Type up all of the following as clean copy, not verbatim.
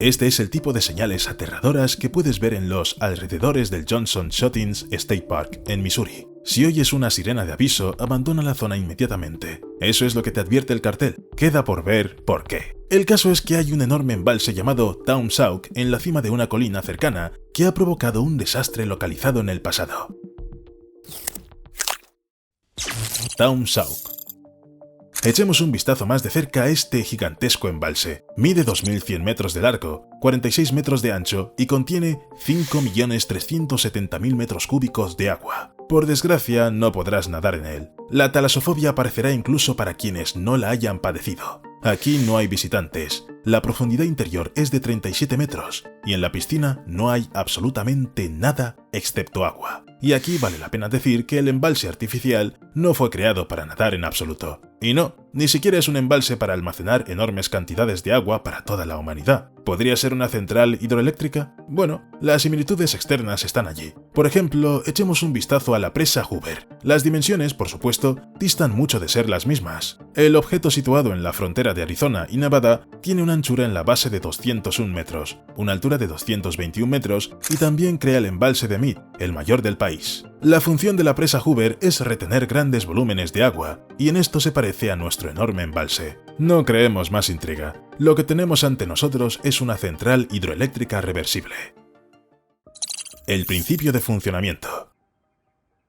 Este es el tipo de señales aterradoras que puedes ver en los alrededores del Johnson-Shottings State Park, en Missouri. Si oyes una sirena de aviso, abandona la zona inmediatamente. Eso es lo que te advierte el cartel. Queda por ver por qué. El caso es que hay un enorme embalse llamado Taum Sauk en la cima de una colina cercana que ha provocado un desastre localizado en el pasado. Taum Sauk. Echemos un vistazo más de cerca a este gigantesco embalse. Mide 2.100 metros de largo, 46 metros de ancho y contiene 5.370.000 metros cúbicos de agua. Por desgracia, no podrás nadar en él. La talasofobia aparecerá incluso para quienes no la hayan padecido. Aquí no hay visitantes. La profundidad interior es de 37 metros y en la piscina no hay absolutamente nada excepto agua. Y aquí vale la pena decir que el embalse artificial no fue creado para nadar en absoluto. Y no, ni siquiera es un embalse para almacenar enormes cantidades de agua para toda la humanidad. ¿Podría ser una central hidroeléctrica? Bueno, las similitudes externas están allí. Por ejemplo, echemos un vistazo a la presa Hoover. Las dimensiones, por supuesto, distan mucho de ser las mismas. El objeto situado en la frontera de Arizona y Nevada tiene una anchura en la base de 201 metros, una altura de 221 metros y también crea el embalse de Meade, el mayor del país. La función de la presa Hoover es retener grandes volúmenes de agua, y en esto se parece a nuestro enorme embalse. No creemos más intriga. Lo que tenemos ante nosotros es una central hidroeléctrica reversible. El principio de funcionamiento.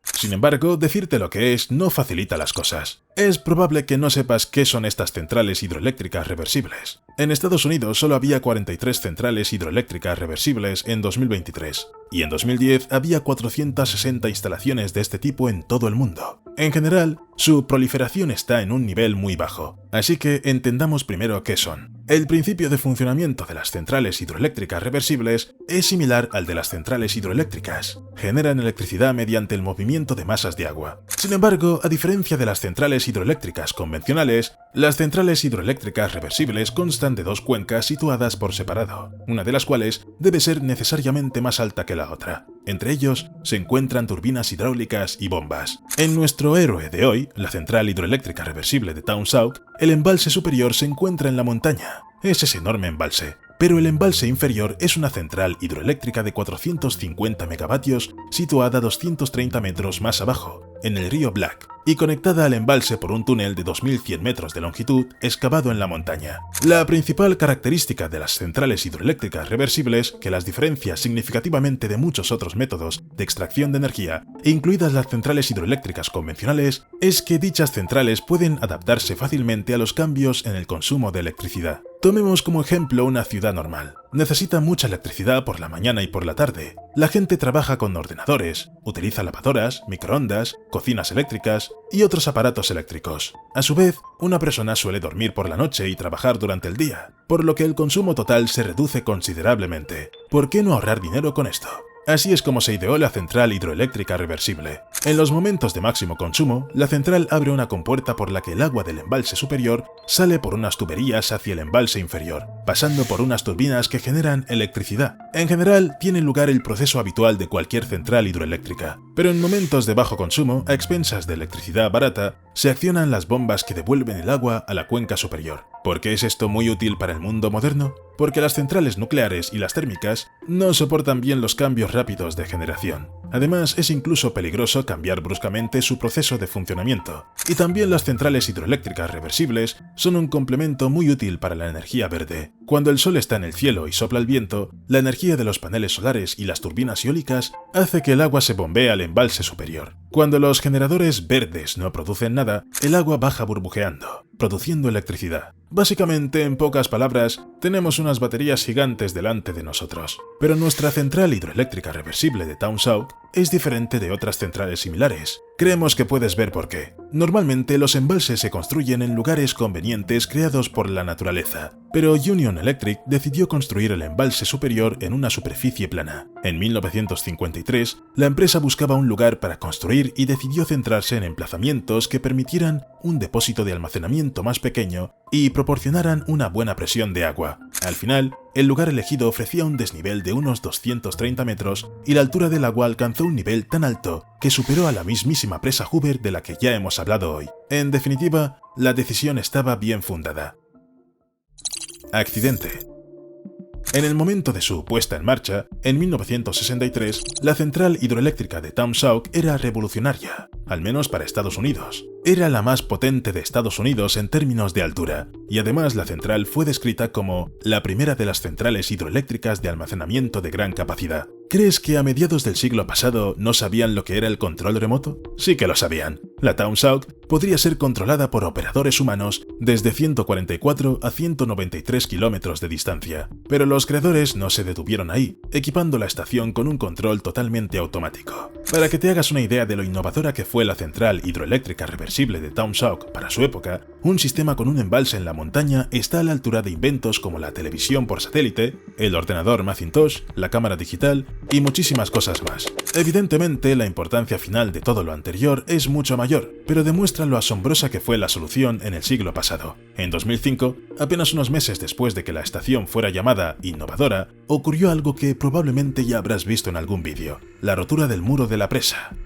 Sin embargo, decirte lo que es no facilita las cosas. Es probable que no sepas qué son estas centrales hidroeléctricas reversibles. En Estados Unidos solo había 43 centrales hidroeléctricas reversibles en 2023, y en 2010 había 460 instalaciones de este tipo en todo el mundo. En general, su proliferación está en un nivel muy bajo, así que entendamos primero qué son. El principio de funcionamiento de las centrales hidroeléctricas reversibles es similar al de las centrales hidroeléctricas. Generan electricidad mediante el movimiento de masas de agua. Sin embargo, a diferencia de las centrales hidroeléctricas convencionales, las centrales hidroeléctricas reversibles constan de dos cuencas situadas por separado, una de las cuales debe ser necesariamente más alta que la otra. Entre ellos se encuentran turbinas hidráulicas y bombas. En nuestro héroe de hoy, la central hidroeléctrica reversible de Taum Sauk, el embalse superior se encuentra en la montaña. Es ese enorme embalse. Pero el embalse inferior es una central hidroeléctrica de 450 megavatios situada 230 metros más abajo, en el río Black, y conectada al embalse por un túnel de 2.100 metros de longitud excavado en la montaña. La principal característica de las centrales hidroeléctricas reversibles, que las diferencia significativamente de muchos otros métodos de extracción de energía, incluidas las centrales hidroeléctricas convencionales, es que dichas centrales pueden adaptarse fácilmente a los cambios en el consumo de electricidad. Tomemos como ejemplo una ciudad normal. Necesita mucha electricidad por la mañana y por la tarde. La gente trabaja con ordenadores, utiliza lavadoras, microondas, cocinas eléctricas y otros aparatos eléctricos. A su vez, una persona suele dormir por la noche y trabajar durante el día, por lo que el consumo total se reduce considerablemente. ¿Por qué no ahorrar dinero con esto? Así es como se ideó la central hidroeléctrica reversible. En los momentos de máximo consumo, la central abre una compuerta por la que el agua del embalse superior sale por unas tuberías hacia el embalse inferior, pasando por unas turbinas que generan electricidad. En general, tiene lugar el proceso habitual de cualquier central hidroeléctrica, pero en momentos de bajo consumo, a expensas de electricidad barata, se accionan las bombas que devuelven el agua a la cuenca superior. ¿Por qué es esto muy útil para el mundo moderno? Porque las centrales nucleares y las térmicas no soportan bien los cambios rápidos de generación. Además, es incluso peligroso cambiar bruscamente su proceso de funcionamiento. Y también las centrales hidroeléctricas reversibles son un complemento muy útil para la energía verde. Cuando el sol está en el cielo y sopla el viento, la energía de los paneles solares y las turbinas eólicas hace que el agua se bombee al embalse superior. Cuando los generadores verdes no producen nada, el agua baja burbujeando, produciendo electricidad. Básicamente, en pocas palabras, tenemos unas baterías gigantes delante de nosotros. Pero nuestra central hidroeléctrica reversible de Taum Sauk es diferente de otras centrales similares. Creemos que puedes ver por qué. Normalmente los embalses se construyen en lugares convenientes creados por la naturaleza, pero Union Electric decidió construir el embalse superior en una superficie plana. En 1953, la empresa buscaba un lugar para construir y decidió centrarse en emplazamientos que permitieran un depósito de almacenamiento más pequeño y proporcionaran una buena presión de agua. Al final, el lugar elegido ofrecía un desnivel de unos 230 metros y la altura del agua alcanzó un nivel tan alto que superó a la mismísima presa Hoover de la que ya hemos hablado hoy. En definitiva, la decisión estaba bien fundada. Accidente. En el momento de su puesta en marcha, en 1963, la central hidroeléctrica de Taung Sauk era revolucionaria, al menos para Estados Unidos. Era la más potente de Estados Unidos en términos de altura, y además la central fue descrita como la primera de las centrales hidroeléctricas de almacenamiento de gran capacidad. ¿Crees que a mediados del siglo pasado no sabían lo que era el control remoto? Sí que lo sabían. La Taung Sauk podría ser controlada por operadores humanos desde 144 a 193 kilómetros de distancia, pero los creadores no se detuvieron ahí, equipando la estación con un control totalmente automático. Para que te hagas una idea de lo innovadora que fue la central hidroeléctrica reversible de Taung Sauk para su época, un sistema con un embalse en la montaña está a la altura de inventos como la televisión por satélite, el ordenador Macintosh, la cámara digital y muchísimas cosas más. Evidentemente, la importancia final de todo lo anterior es mucho mayor, pero demuestra lo asombrosa que fue la solución en el siglo pasado. En 2005, apenas unos meses después de que la estación fuera llamada innovadora, ocurrió algo que probablemente ya habrás visto en algún vídeo: la rotura del muro de la presa.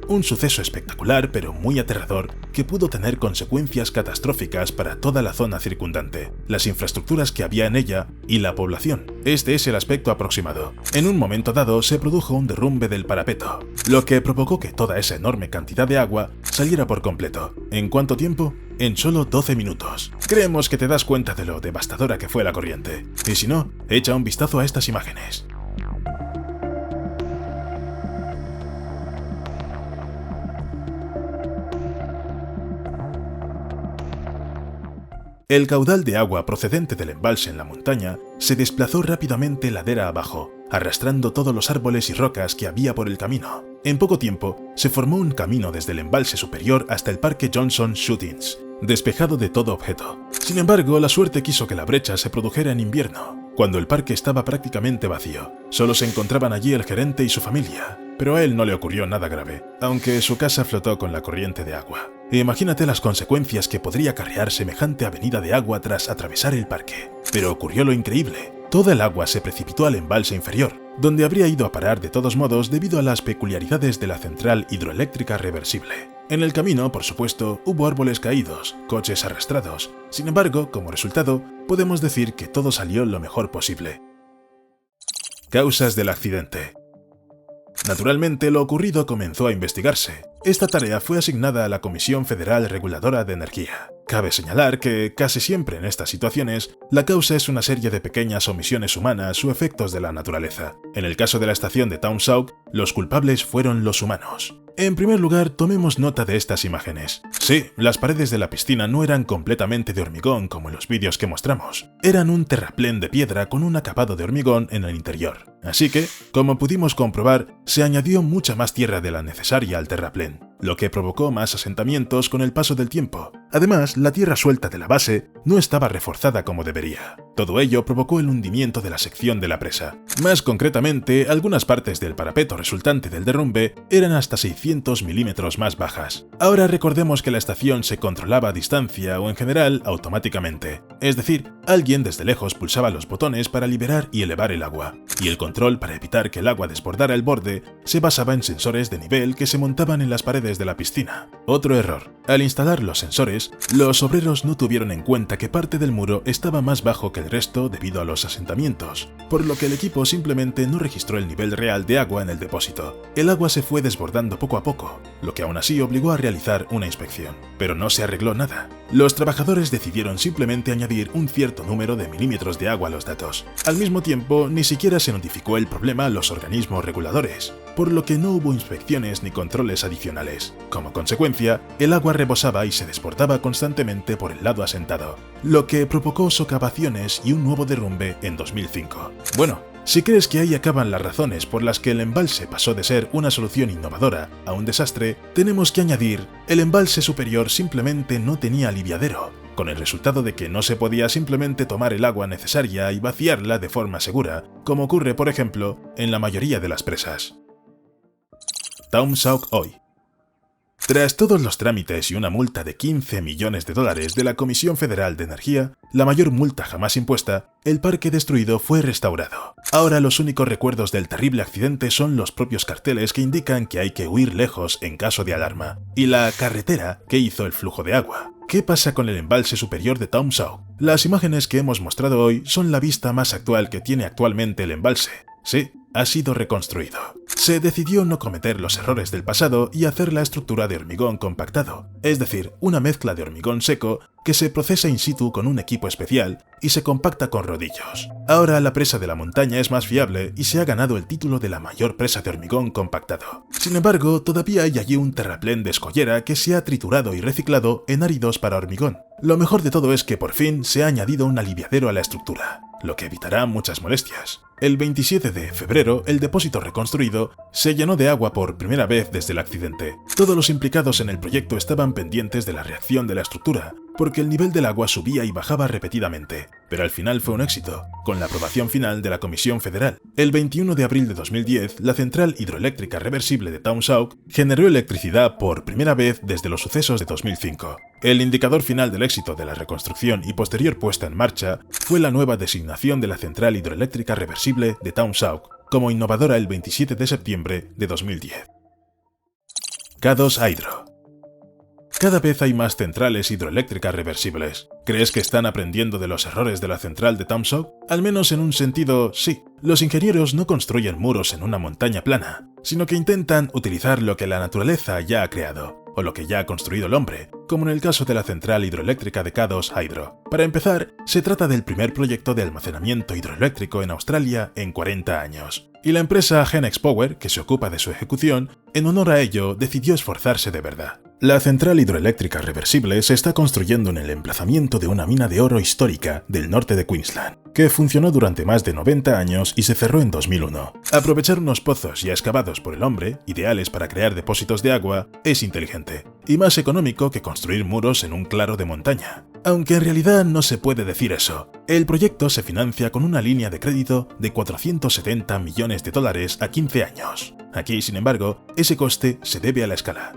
Un suceso espectacular pero muy aterrador que pudo tener consecuencias catastróficas para toda la zona circundante, las infraestructuras que había en ella y la población. Este es el aspecto aproximado. En un momento dado se produjo un derrumbe del parapeto, lo que provocó que toda esa enorme cantidad de agua saliera por completo. ¿En cuánto tiempo? En solo 12 minutos. Creemos que te das cuenta de lo devastadora que fue la corriente. Y si no, echa un vistazo a estas imágenes. El caudal de agua procedente del embalse en la montaña se desplazó rápidamente ladera abajo, arrastrando todos los árboles y rocas que había por el camino. En poco tiempo, se formó un camino desde el embalse superior hasta el Parque Johnson Shootings, despejado de todo objeto. Sin embargo, la suerte quiso que la brecha se produjera en invierno, cuando el parque estaba prácticamente vacío. Solo se encontraban allí el gerente y su familia, pero a él no le ocurrió nada grave, aunque su casa flotó con la corriente de agua. Imagínate las consecuencias que podría acarrear semejante avenida de agua tras atravesar el parque. Pero ocurrió lo increíble. Toda el agua se precipitó al embalse inferior, donde habría ido a parar de todos modos debido a las peculiaridades de la central hidroeléctrica reversible. En el camino, por supuesto, hubo árboles caídos, coches arrastrados. Sin embargo, como resultado, podemos decir que todo salió lo mejor posible. Causas del accidente. Naturalmente, lo ocurrido comenzó a investigarse. Esta tarea fue asignada a la Comisión Federal Reguladora de Energía. Cabe señalar que, casi siempre en estas situaciones, la causa es una serie de pequeñas omisiones humanas o efectos de la naturaleza. En el caso de la estación de Taung Sauk, los culpables fueron los humanos. En primer lugar, tomemos nota de estas imágenes. Sí, las paredes de la piscina no eran completamente de hormigón como en los vídeos que mostramos. Eran un terraplén de piedra con un acabado de hormigón en el interior. Así que, como pudimos comprobar, se añadió mucha más tierra de la necesaria al terraplén, lo que provocó más asentamientos con el paso del tiempo. Además, la tierra suelta de la base no estaba reforzada como debería. Todo ello provocó el hundimiento de la sección de la presa. Más concretamente, algunas partes del parapeto resultante del derrumbe eran hasta 600 milímetros más bajas. Ahora recordemos que la estación se controlaba a distancia o en general automáticamente. Es decir, alguien desde lejos pulsaba los botones para liberar y elevar el agua. Y el control para evitar que el agua desbordara el borde se basaba en sensores de nivel que se montaban en las paredes de la piscina. Otro error. Al instalar los sensores, los obreros no tuvieron en cuenta que parte del muro estaba más bajo que el resto debido a los asentamientos, por lo que el equipo simplemente no registró el nivel real de agua en el depósito. El agua se fue desbordando poco a poco, lo que aún así obligó a realizar una inspección. Pero no se arregló nada. Los trabajadores decidieron simplemente añadir un cierto número de milímetros de agua a los datos. Al mismo tiempo, ni siquiera se notificó el problema a los organismos reguladores, por lo que no hubo inspecciones ni controles adicionales. Como consecuencia, el agua rebosaba y se desbordaba constantemente por el lado asentado, lo que provocó socavaciones y un nuevo derrumbe en 2005. Bueno, si crees que ahí acaban las razones por las que el embalse pasó de ser una solución innovadora a un desastre, tenemos que añadir: el embalse superior simplemente no tenía aliviadero, con el resultado de que no se podía simplemente tomar el agua necesaria y vaciarla de forma segura, como ocurre, por ejemplo, en la mayoría de las presas. Taung Sauk hoy. Tras todos los trámites y una multa de 15 millones de dólares de la Comisión Federal de Energía, la mayor multa jamás impuesta, el parque destruido fue restaurado. Ahora los únicos recuerdos del terrible accidente son los propios carteles que indican que hay que huir lejos en caso de alarma, y la carretera que hizo el flujo de agua. ¿Qué pasa con el embalse superior de Taung Sao? Las imágenes que hemos mostrado hoy son la vista más actual que tiene actualmente el embalse. Sí, ha sido reconstruido. Se decidió no cometer los errores del pasado y hacer la estructura de hormigón compactado, es decir, una mezcla de hormigón seco que se procesa in situ con un equipo especial y se compacta con rodillos. Ahora la presa de la montaña es más fiable y se ha ganado el título de la mayor presa de hormigón compactado. Sin embargo, todavía hay allí un terraplén de escollera que se ha triturado y reciclado en áridos para hormigón. Lo mejor de todo es que por fin se ha añadido un aliviadero a la estructura, lo que evitará muchas molestias. El 27 de febrero, el depósito reconstruido se llenó de agua por primera vez desde el accidente. Todos los implicados en el proyecto estaban pendientes de la reacción de la estructura, porque el nivel del agua subía y bajaba repetidamente, pero al final fue un éxito, con la aprobación final de la Comisión Federal. El 21 de abril de 2010, la central hidroeléctrica reversible de Taung Sao generó electricidad por primera vez desde los sucesos de 2005. El indicador final del éxito de la reconstrucción y posterior puesta en marcha fue la nueva designación de la central hidroeléctrica reversible de Taung Sao como innovadora el 27 de septiembre de 2010. K2 Hydro. Cada vez hay más centrales hidroeléctricas reversibles. ¿Crees que están aprendiendo de los errores de la central de Taung Sao? Al menos en un sentido, sí. Los ingenieros no construyen muros en una montaña plana, sino que intentan utilizar lo que la naturaleza ya ha creado, o lo que ya ha construido el hombre, como en el caso de la central hidroeléctrica de K2 Hydro. Para empezar, se trata del primer proyecto de almacenamiento hidroeléctrico en Australia en 40 años. Y la empresa Genex Power, que se ocupa de su ejecución, en honor a ello decidió esforzarse de verdad. La central hidroeléctrica reversible se está construyendo en el emplazamiento de una mina de oro histórica del norte de Queensland, que funcionó durante más de 90 años y se cerró en 2001. Aprovechar unos pozos ya excavados por el hombre, ideales para crear depósitos de agua, es inteligente, y más económico que construir muros en un claro de montaña. Aunque en realidad no se puede decir eso. El proyecto se financia con una línea de crédito de 470 millones de dólares a 15 años. Aquí, sin embargo, ese coste se debe a la escala.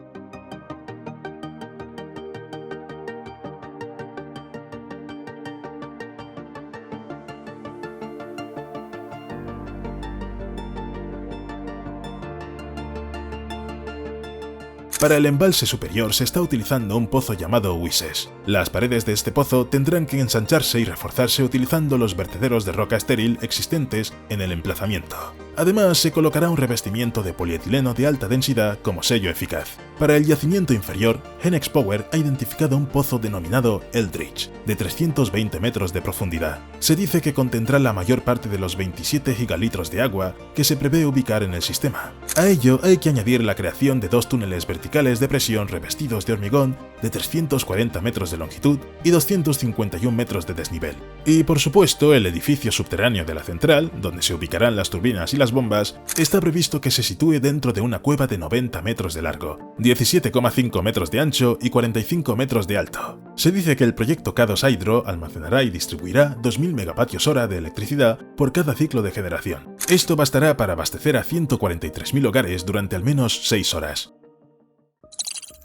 Para el embalse superior se está utilizando un pozo llamado Wises. Las paredes de este pozo tendrán que ensancharse y reforzarse utilizando los vertederos de roca estéril existentes en el emplazamiento. Además, se colocará un revestimiento de polietileno de alta densidad como sello eficaz. Para el yacimiento inferior, Genex Power ha identificado un pozo denominado Eldridge, de 320 metros de profundidad. Se dice que contendrá la mayor parte de los 27 gigalitros de agua que se prevé ubicar en el sistema. A ello hay que añadir la creación de 2 túneles verticales de presión revestidos de hormigón de 340 metros de longitud y 251 metros de desnivel. Y por supuesto, el edificio subterráneo de la central, donde se ubicarán las turbinas y las bombas, está previsto que se sitúe dentro de una cueva de 90 metros de largo, 17,5 metros de ancho y 45 metros de alto. Se dice que el proyecto K2 Hydro almacenará y distribuirá 2000 megavatios hora de electricidad por cada ciclo de generación. Esto bastará para abastecer a 143.000 hogares durante al menos 6 horas.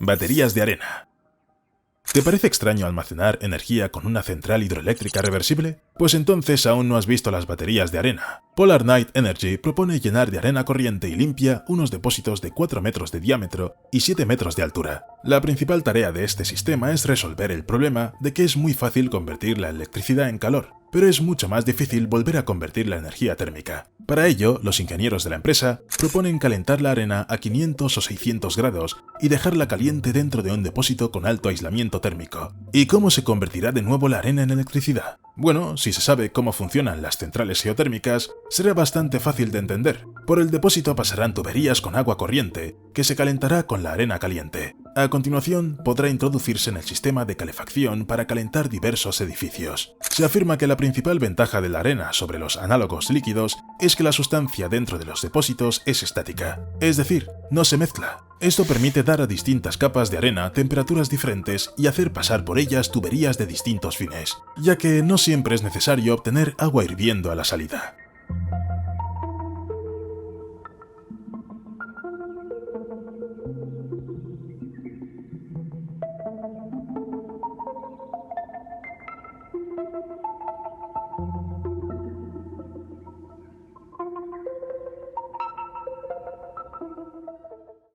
Baterías de arena. ¿Te parece extraño almacenar energía con una central hidroeléctrica reversible? Pues entonces aún no has visto las baterías de arena. Polar Night Energy propone llenar de arena corriente y limpia unos depósitos de 4 metros de diámetro y 7 metros de altura. La principal tarea de este sistema es resolver el problema de que es muy fácil convertir la electricidad en calor, pero es mucho más difícil volver a convertir la energía térmica. Para ello, los ingenieros de la empresa proponen calentar la arena a 500 o 600 grados y dejarla caliente dentro de un depósito con alto aislamiento térmico. ¿Y cómo se convertirá de nuevo la arena en electricidad? Bueno, si se sabe cómo funcionan las centrales geotérmicas, será bastante fácil de entender. Por el depósito pasarán tuberías con agua corriente, que se calentará con la arena caliente. A continuación, podrá introducirse en el sistema de calefacción para calentar diversos edificios. Se afirma que la principal ventaja de la arena sobre los análogos líquidos es que la sustancia dentro de los depósitos es estática, es decir, no se mezcla. Esto permite dar a distintas capas de arena temperaturas diferentes y hacer pasar por ellas tuberías de distintos fines, ya que no siempre es necesario obtener agua hirviendo a la salida.